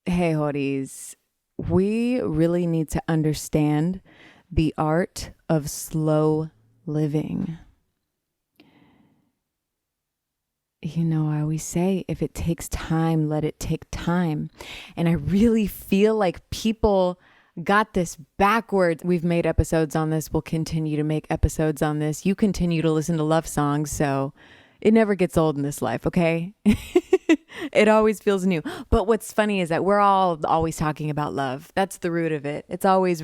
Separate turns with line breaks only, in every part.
Hey, hotties, we really need to understand the art of slow living. You know, I always say, if it takes time, let it take time. And I really feel like people got this backwards. We've made episodes on this. We'll continue to make episodes on this. You continue to listen to love songs, so it never gets old in this life, okay? It always feels new. But what's funny is that we're all always talking about love. That's the root of it. It's always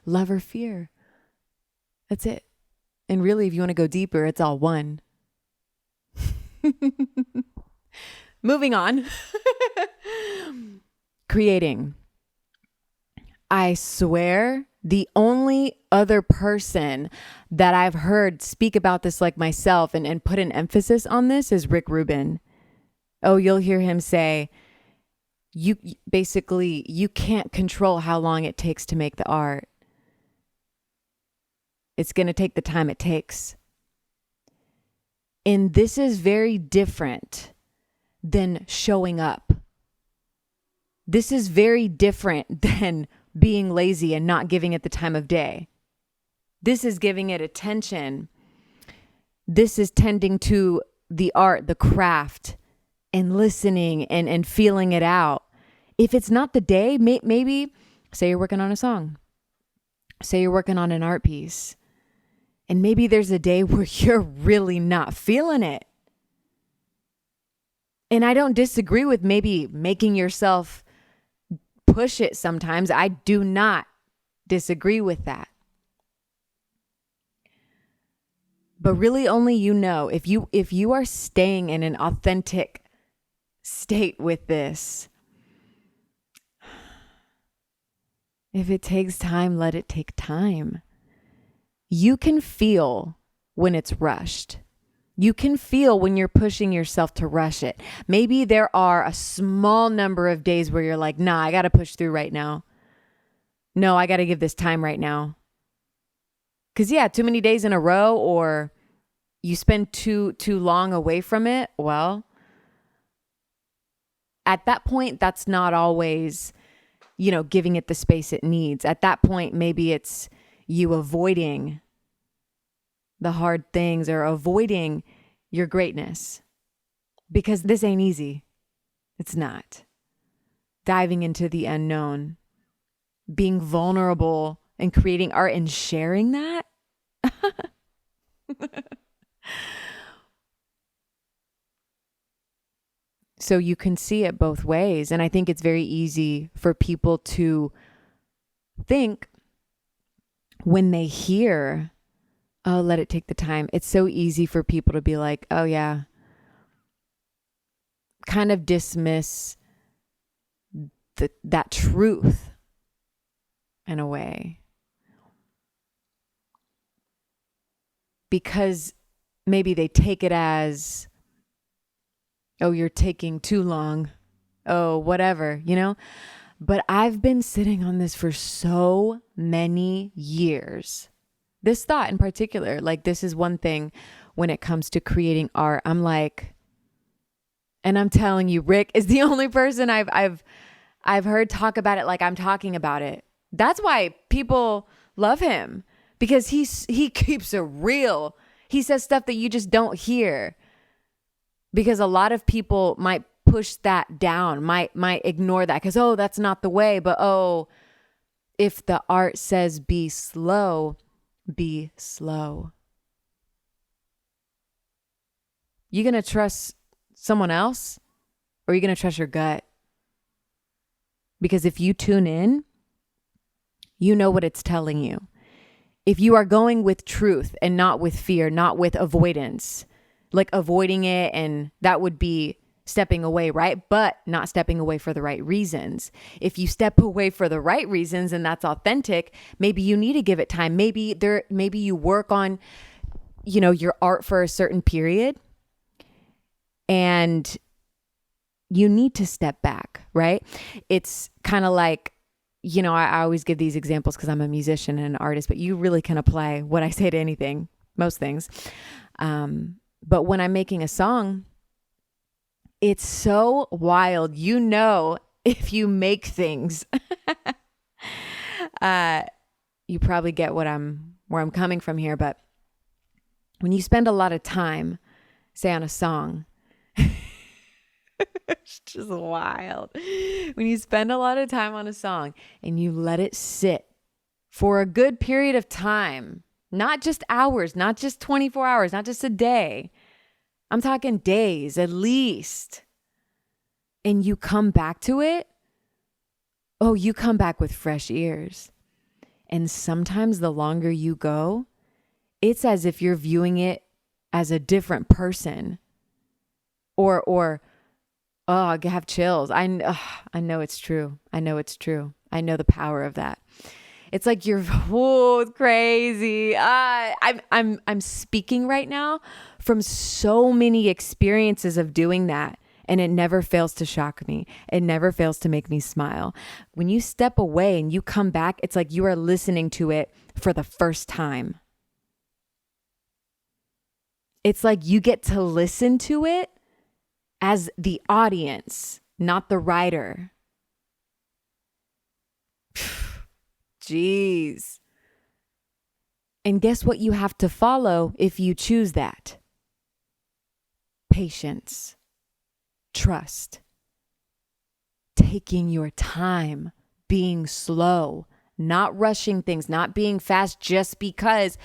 love or fear. That's it. And really, if you want to go deeper, it's all one. Moving on. Creating. I swear the only other person that I've heard speak about this like myself and put an emphasis on this is Rick Rubin. Oh, you'll hear him say, you can't control how long it takes to make the art. It's going to take the time it takes. And this is very different than showing up. This is very different than being lazy and not giving it the time of day. This is giving it attention. This is tending to the art, the craft, and listening and feeling it out. If it's not the day, maybe say you're working on a song. Say you're working on an art piece. And maybe there's a day where you're really not feeling it. And I don't disagree with maybe making yourself push it sometimes. I do not disagree with that. But really only you know, if you are staying in an authentic state with this, if it takes time, let it take time. You can feel when it's rushed. You can feel when you're pushing yourself to rush it. Maybe there are a small number of days where you're like, nah, I got to push through right now. No, I got to give this time right now. Because yeah, too many days in a row, or you spend too long away from it. Well, at that point, that's not always, giving it the space it needs. At that point, maybe it's you avoiding the hard things or avoiding your greatness, because this ain't easy. It's not. Diving into the unknown, being vulnerable and creating art and sharing that. So you can see it both ways. And I think it's very easy for people to think, when they hear, oh, let it take the time. It's so easy for people to be like, oh yeah, kind of dismiss that truth in a way. Because maybe they take it as, oh, you're taking too long. Oh, whatever, But I've been sitting on this for so many years. This thought in particular, like this is one thing when it comes to creating art. I'm like, and I'm telling you, Rick is the only person I've heard talk about it like I'm talking about it. That's why people love him, because he keeps it real. He says stuff that you just don't hear, because a lot of people might push that down, might ignore that because, oh, that's not the way. But, oh, if the art says be slow, be slow. You going to trust someone else, or are you going to trust your gut? Because if you tune in, you know what it's telling you. If you are going with truth and not with fear, not with avoidance, like avoiding it, and that would be stepping away, right? But not stepping away for the right reasons. If you step away for the right reasons and that's authentic, maybe you need to give it time. Maybe you work on, your art for a certain period, and you need to step back, right? It's kind of like, I always give these examples because I'm a musician and an artist, but you really can apply what I say to anything, most things. But when I'm making a song, It's so wild. You know, if you make things, you probably get where I'm coming from here. But when you spend a lot of time, say on a song, it's just wild. When you spend a lot of time on a song and you let it sit for a good period of time, not just hours, not just 24 hours, not just a day. I'm talking days at least. And you come back to it. Oh, you come back with fresh ears. And sometimes the longer you go, it's as if you're viewing it as a different person. Or oh, I have chills. I know it's true. I know it's true. I know the power of that. It's like you're, whoa, it's crazy. I'm speaking right now from so many experiences of doing that. And it never fails to shock me. It never fails to make me smile. When you step away and you come back, it's like you are listening to it for the first time. It's like you get to listen to it as the audience, not the writer. Jeez. And guess what you have to follow if you choose that? Patience, trust, taking your time, being slow, not rushing things, not being fast just because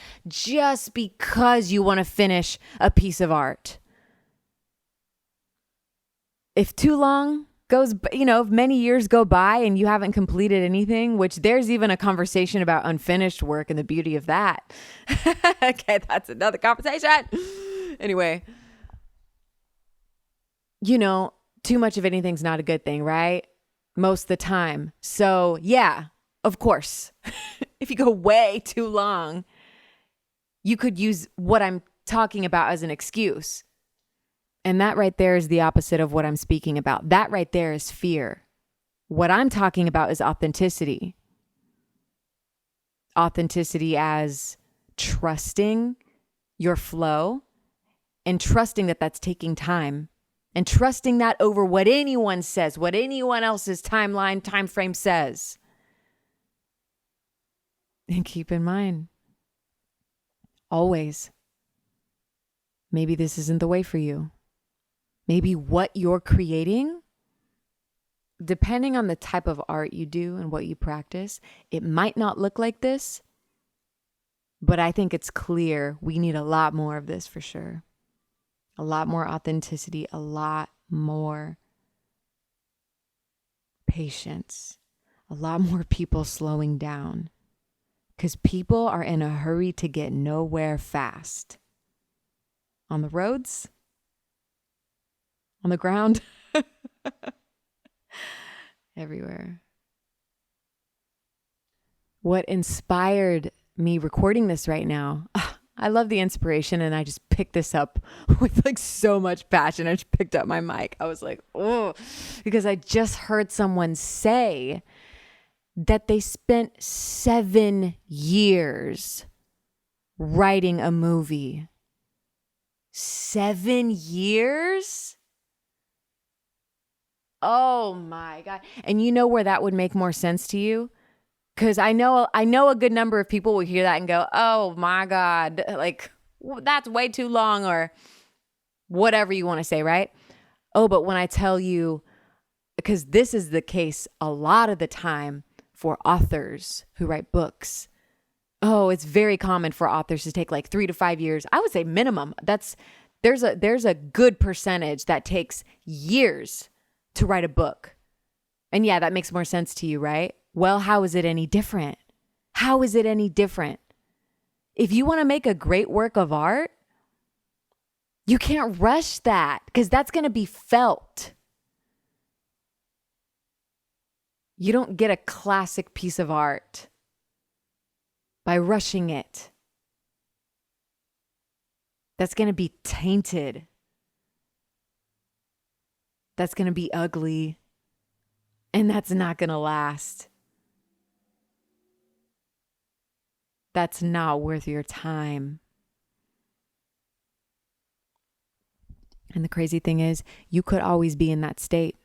you want to finish a piece of art. If too long goes, if many years go by and you haven't completed anything, which there's even a conversation about unfinished work and the beauty of that. Okay, that's another conversation. Anyway, too much of anything's not a good thing, right? Most of the time. So yeah, of course, if you go way too long, you could use what I'm talking about as an excuse. And that right there is the opposite of what I'm speaking about. That right there is fear. What I'm talking about is authenticity. Authenticity as trusting your flow and trusting that that's taking time and trusting that over what anyone says, what anyone else's time frame says. And keep in mind, always, maybe this isn't the way for you. Maybe what you're creating, depending on the type of art you do and what you practice, it might not look like this, but I think it's clear we need a lot more of this for sure. A lot more authenticity, a lot more patience, a lot more people slowing down, because people are in a hurry to get nowhere fast. On the roads, on the ground, everywhere. What inspired me recording this right now, I love the inspiration, and I just picked this up with so much passion. I just picked up my mic. I was like, oh, because I just heard someone say that they spent 7 years writing a movie. 7 years? Oh my God. And you know where that would make more sense to you? Because I know a good number of people will hear that and go, oh my God, that's way too long, or whatever you want to say, right? Oh, but when I tell you, because this is the case a lot of the time for authors who write books. Oh, it's very common for authors to take 3 to 5 years. I would say minimum. There's a good percentage that takes years to write a book. And yeah, that makes more sense to you, right? Well, how is it any different? How is it any different? If you want to make a great work of art, you can't rush that, because that's going to be felt. You don't get a classic piece of art by rushing it. That's going to be tainted. That's going to be ugly. And that's not going to last. That's not worth your time. And the crazy thing is, you could always be in that state.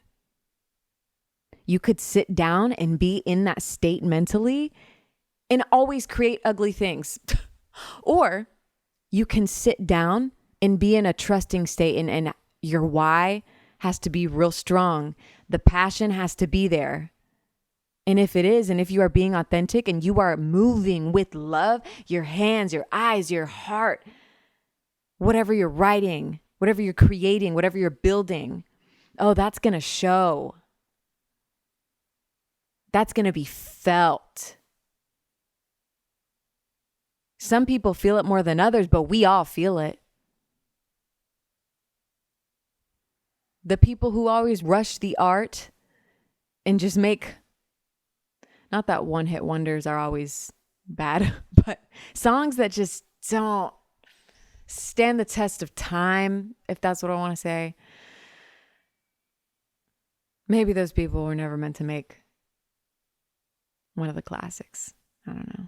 You could sit down and be in that state mentally and always create ugly things. Or you can sit down and be in a trusting state, and your why has to be real strong. The passion has to be there. And if it is, and if you are being authentic and you are moving with love, your hands, your eyes, your heart, whatever you're writing, whatever you're creating, whatever you're building, oh, that's going to show. That's going to be felt. Some people feel it more than others, but we all feel it. The people who always rush the art and just make, not that one-hit wonders are always bad, but songs that just don't stand the test of time, if that's what I want to say. Maybe those people were never meant to make one of the classics. I don't know.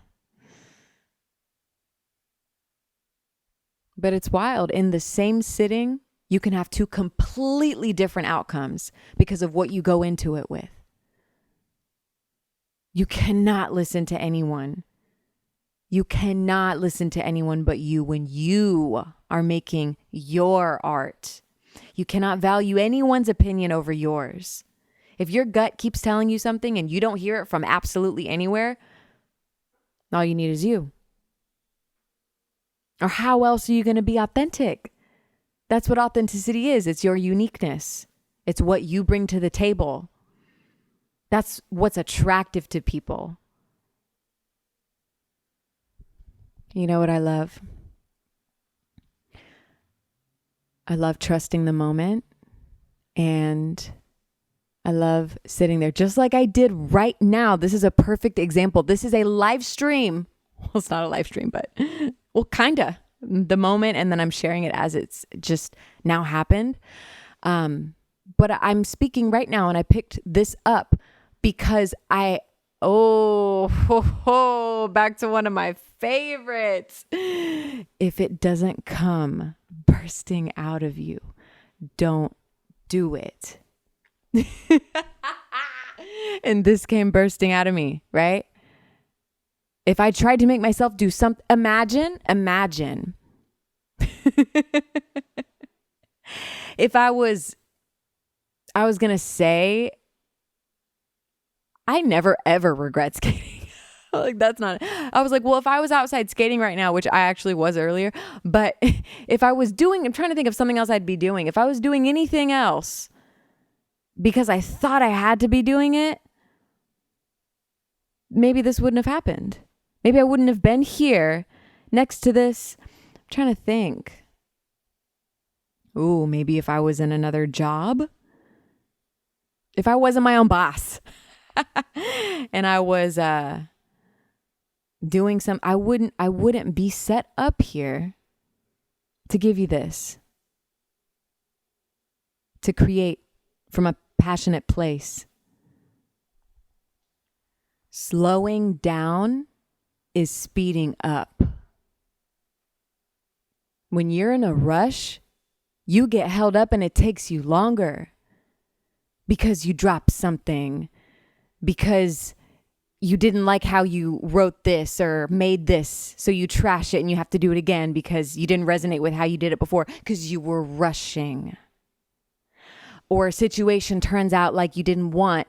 But it's wild. In the same sitting, you can have two completely different outcomes because of what you go into it with. You cannot listen to anyone. You cannot listen to anyone but you when you are making your art. You cannot value anyone's opinion over yours. If your gut keeps telling you something and you don't hear it from absolutely anywhere, all you need is you. Or how else are you going to be authentic? That's what authenticity is. It's your uniqueness. It's what you bring to the table. That's what's attractive to people. You know what I love? I love trusting the moment, and I love sitting there just like I did right now. This is a perfect example. This is a live stream. Well, it's not a live stream, but well, kind of the moment. And then I'm sharing it as it's just now happened. But I'm speaking right now, and I picked this up because back to one of my favorites. If it doesn't come bursting out of you, don't do it. And this came bursting out of me, right? If I tried to make myself do something, imagine. If I was going to say, I never ever regret skating. Like, that's not, I was like, well, if I was outside skating right now, which I actually was earlier, but if I was I'm trying to think of something else I'd be doing. If I was doing anything else because I thought I had to be doing it, maybe this wouldn't have happened. Maybe I wouldn't have been here next to this. I'm trying to think. Ooh, maybe if I was in another job, if I wasn't my own boss and I was, doing I wouldn't be set up here to give you this, to create from a passionate place. Slowing down is speeding up. When you're in a rush, you get held up and it takes you longer because you dropped something, because you didn't like how you wrote this or made this, so you trash it and you have to do it again because you didn't resonate with how you did it before because you were rushing. Or a situation turns out like you didn't want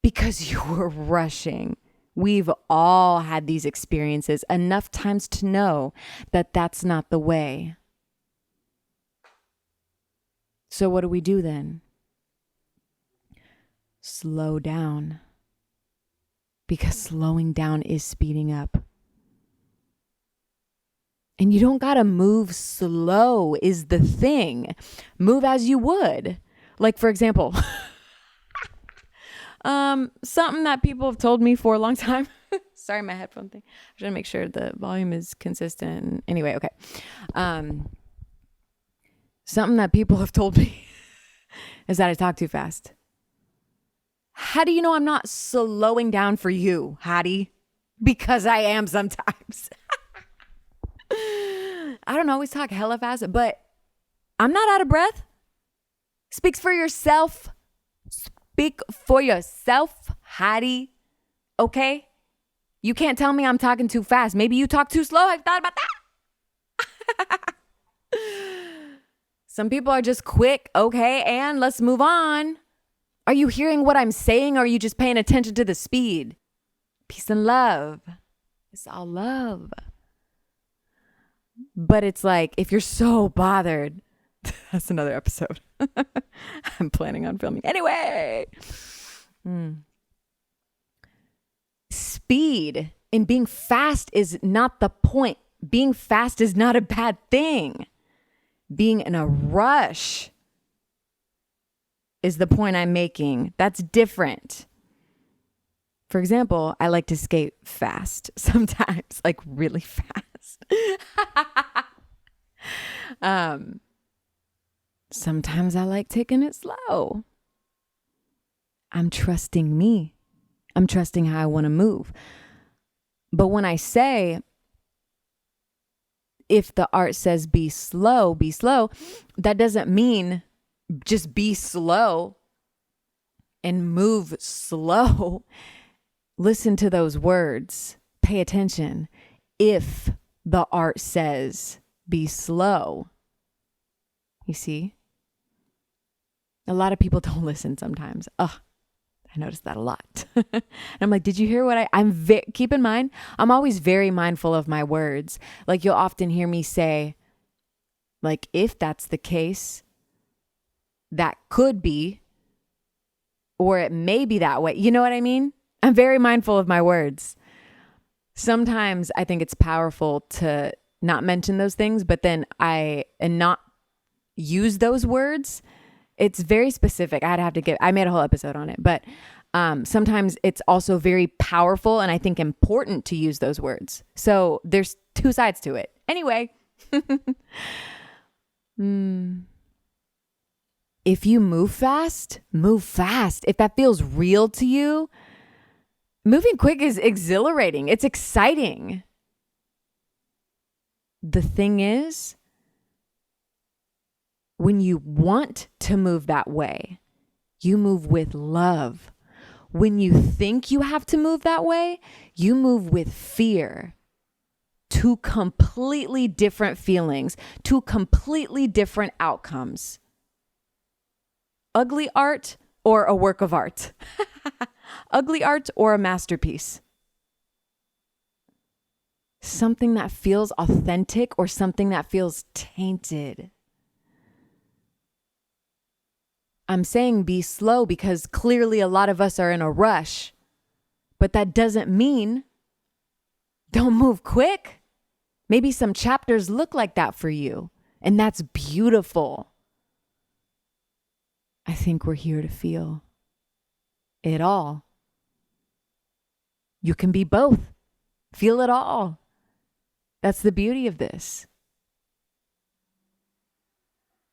because you were rushing. We've all had these experiences enough times to know that that's not the way. So what do we do then? Slow down. Because slowing down is speeding up. And you don't gotta move slow is the thing. Move as you would. Like, for example, something that people have told me for a long time. Sorry, my headphone thing. I'm trying to make sure the volume is consistent. Anyway, okay. Something that people have told me is that I talk too fast. How do you know I'm not slowing down for you, Hattie? Because I am sometimes. I don't always talk hella fast, but I'm not out of breath. Speaks for yourself. Speak for yourself, Heidi. Okay? You can't tell me I'm talking too fast. Maybe you talk too slow. I've thought about that. Some people are just quick. Okay, and let's move on. Are you hearing what I'm saying, or are you just paying attention to the speed? Peace and love. It's all love. But it's like, if you're so bothered, that's another episode. I'm planning on filming. Anyway. Speed and being fast is not the point. Being fast is not a bad thing. Being in a rush is the point I'm making. That's different. For example, I like to skate fast sometimes, like really fast. Sometimes I like taking it slow. I'm trusting me. I'm trusting how I want to move. But when I say, if the art says be slow, that doesn't mean just be slow and move slow. Listen to those words. Pay attention. If the art says be slow. You see? A lot of people don't listen sometimes. I noticed that a lot. And I'm like, did you hear what keep in mind, I'm always very mindful of my words. Like, you'll often hear me say, like, if that's the case, that could be, or it may be that way. You know what I mean? I'm very mindful of my words. Sometimes I think it's powerful to not mention those things, but then and not use those words. It's very specific. I made a whole episode on it, but sometimes it's also very powerful and I think important to use those words. So there's two sides to it. Anyway, if you move fast, move fast. If that feels real to you, moving quick is exhilarating. It's exciting. The thing is, when you want to move that way, you move with love. When you think you have to move that way, you move with fear. Two completely different feelings, two completely different outcomes. Ugly art or a work of art. Ugly art or a masterpiece. Something that feels authentic or something that feels tainted. I'm saying be slow because clearly a lot of us are in a rush, but that doesn't mean don't move quick. Maybe some chapters look like that for you, and that's beautiful. I think we're here to feel it all. You can be both. Feel it all. That's the beauty of this.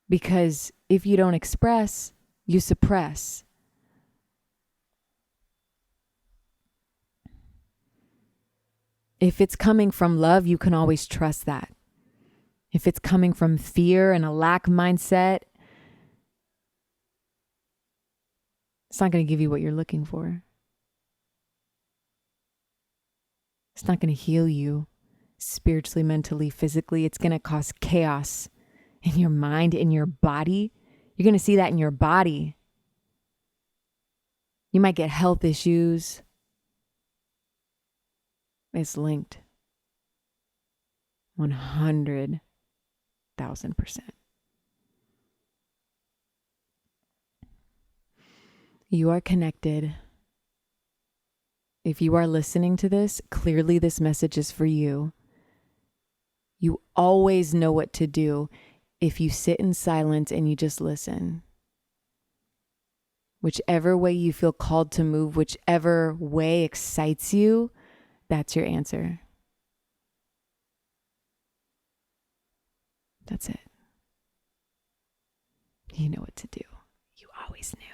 Because if you don't express, you suppress. If it's coming from love, you can always trust that. If it's coming from fear and a lack mindset, it's not going to give you what you're looking for. It's not going to heal you spiritually, mentally, physically. It's going to cause chaos in your mind, in your body. You're going to see that in your body. You might get health issues. It's linked. 100,000%. You are connected. If you are listening to this, clearly this message is for you. You always know what to do if you sit in silence and you just listen. Whichever way you feel called to move, whichever way excites you, that's your answer. That's it. You know what to do. You always knew.